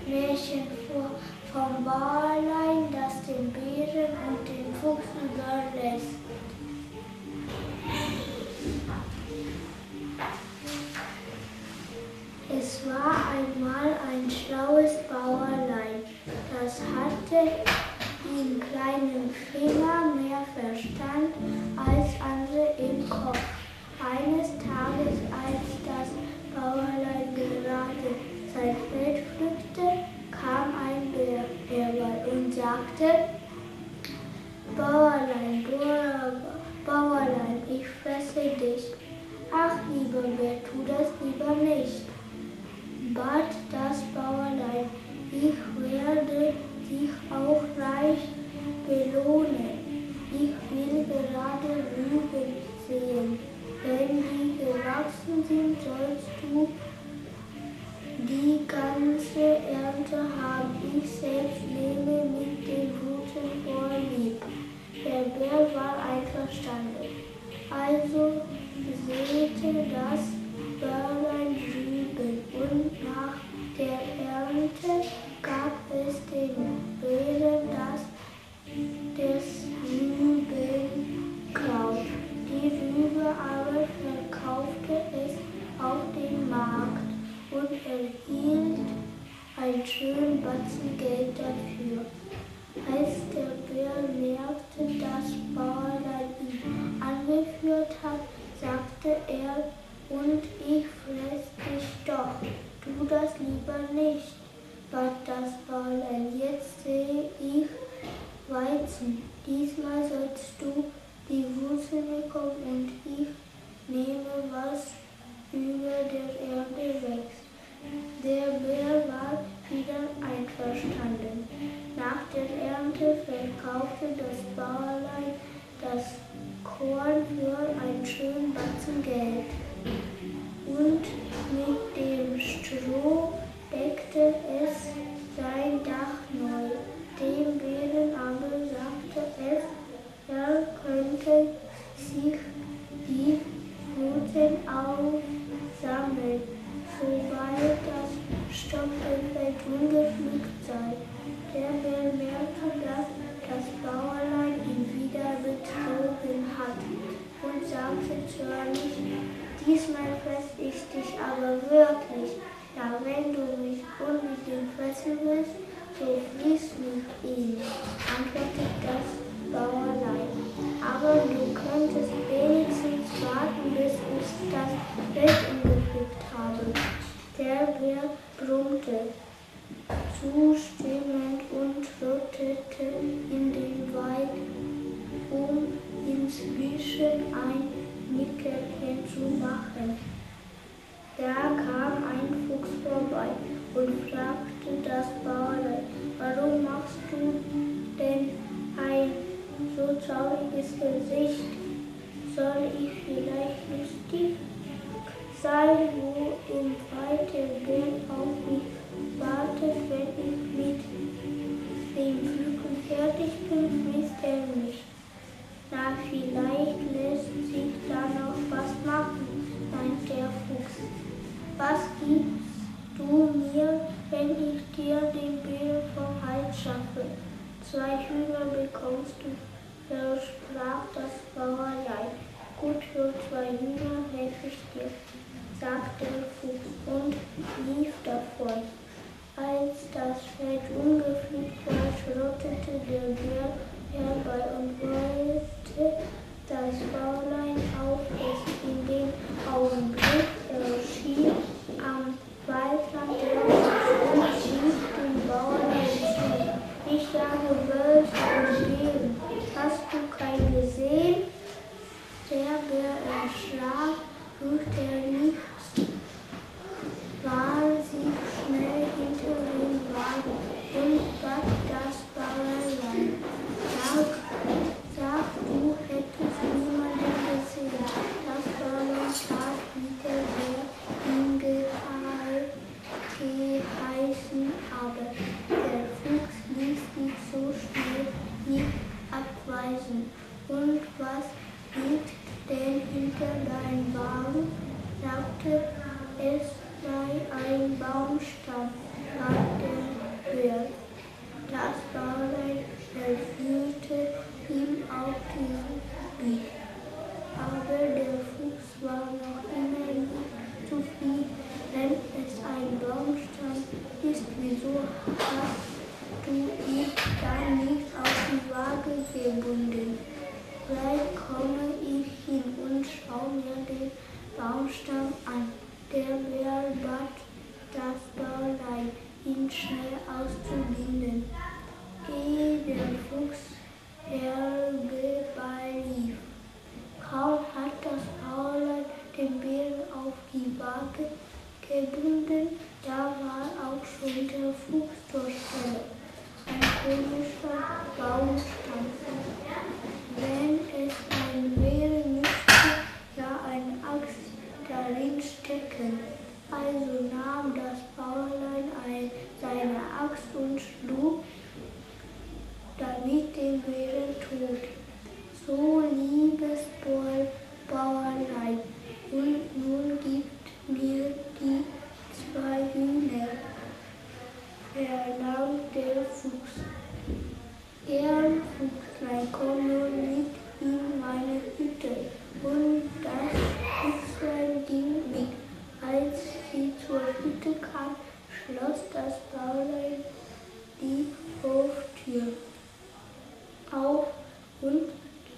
Märchen vor vom Bauerlein, das den Bären und den Fuchs überlässt. Es war einmal ein schlaues Bauerlein, das hatte in kleinen Finger mehr Verstand als andere im Kopf. Eines Tages, als das Bauerlein gerade sein Feld pflückte, kam ein Bär herbei und sagte: Bauerlein, Bauerlein, ich fresse dich. Ach, lieber Bär, tu das lieber nicht, bat das Bauerlein, ich werde dich auch reich belohnen. Ich will gerade Rüben sehen. Wenn die gewachsen sind, sollst du die ganze Ernte haben. Ich selbst nehme mit den Guten vorlieb. Der Bär war einverstanden. Also säte das Bäuerlein Rüben und nach der Ernte gab es den Bären des Rübenkraut. Die Rübe aber verkaufte es auf den Markt und erhielt einen schönen Batzen Geld dafür. Als der Bär merkte, dass Bauerlein ihn angeführt hat, sagte er: Und ich fress dich doch, tu das lieber nicht, bat das Bauerlein. Jetzt sehe ich Weizen, diesmal sollst du die Wurzel bekommen und ich nehme, was über der Erde wächst. Der Bär war wieder einverstanden. Nach der Ernte verkaufte das Bauerlein das Korn für einen schönen Batzen Geld. Und mit dem Stroh deckte es sein Dach neu. Dem Bären aber sagte es, er könnte sich die Wurzeln aufsammeln, sobald das Stoppelfeld ungepflückt sei. Der Bär merkte, dass das Bauerlein ihn wieder betrogen hat und sagte zornig: Diesmal fress ich dich aber wirklich. Ja, wenn du mich unbedingt fressen willst, so friss mich ihn, antwortet das Bauerlein. Aber du könntest wenigstens warten, bis ich das Feld umgepflückt habe. Der Bär brummte zustimmend und trottete in den Wald, um inzwischen ein Nickerchen zu machen. Da kam ein Fuchs vorbei und fragte das Bauerlein: Warum machst du denn ein so trauriges Gesicht? Soll ich vielleicht lustig sein, wo im Wald der Bär auf mich wartet? Wenn ich mit dem Pflücken fertig bin, frisst er mich. Na, vielleicht lässt sich da noch was machen, meint der Fuchs. Was gibst du mir, wenn ich dir den Bär vom Hals schaffe? 2 Hühner bekommst du, versprach das Bauerlein. Gut, für 2 Hühner helfe ich dir, sagte der Fuchs und lief davon. Als das Feld ungepflückt war, schrottete der Bär herbei und wollte das Bauerlein aufessen. In dem Augenblick erschien am Waldrand der Fuchs und rief dem Bauerlein zu: Ich jage Wölfe und Bären, hast du keinen gesehen? Der Bär erschrak, fürchte er nichts, war sich schnell hinter den Wagen und bat das Bauerlein: Sag, du hättest niemanden gesehen. Das Bauerlein tat, wie der Bär ihn geheißen, aber der Fuchs ließ sich so schnell nicht abweisen. Und was liegt denn hinter deinem Wagen? Sagte, es sei ein Baumstamm, bat der wird. Das Baulein erfüllte ihm auch diesen Weg. Aber der Fuchs war noch immer nicht zufrieden, wenn es ein Baumstamm ist. Wieso hast du ihn dann nicht auf die Waage gebunden? Gleich komme ich hin und schau mir den Baumstamm an. Der Bär bat das Baulein, ihn schnell auszubinden. Ehe der Fuchs herbeilief. Kaum hat das Baulein den Bären auf die Waage gebunden, da war auch schon der Fuchs zur Stelle. Ein komischer Baumstamm. Wenn es ein wäre, müsste ja eine Axt darin stecken. Also nahm das Baulein seine Axt und schlug damit den Bären tot. So, liebes Bauerlein, und nun gibt mir die 2 Hühner, verlangt der Fuchs. Fuchslein, komm nur mit in meine Hütte. Und das Fuchslein ging mit. Als sie zur Hütte kam, schloss das Baulein die Hoftür auf und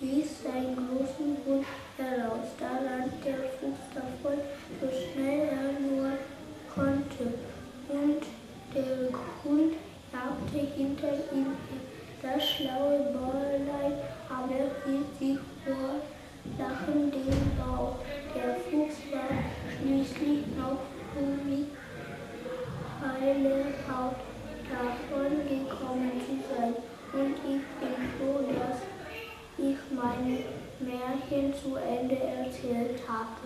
ließ seinen großen Hund heraus. Da rannte der Fuchs davon, so schnell er nur konnte, und der Hund jagte hinter ihm her. Das schlaue Bäuerlein aber hielt sich vor Lachen den Bauch. Der Fuchs war schließlich noch mit heiler Haut davon gekommen zu sein. Und ich bin froh, dass ich meine Märchen zu Ende erzählt habe.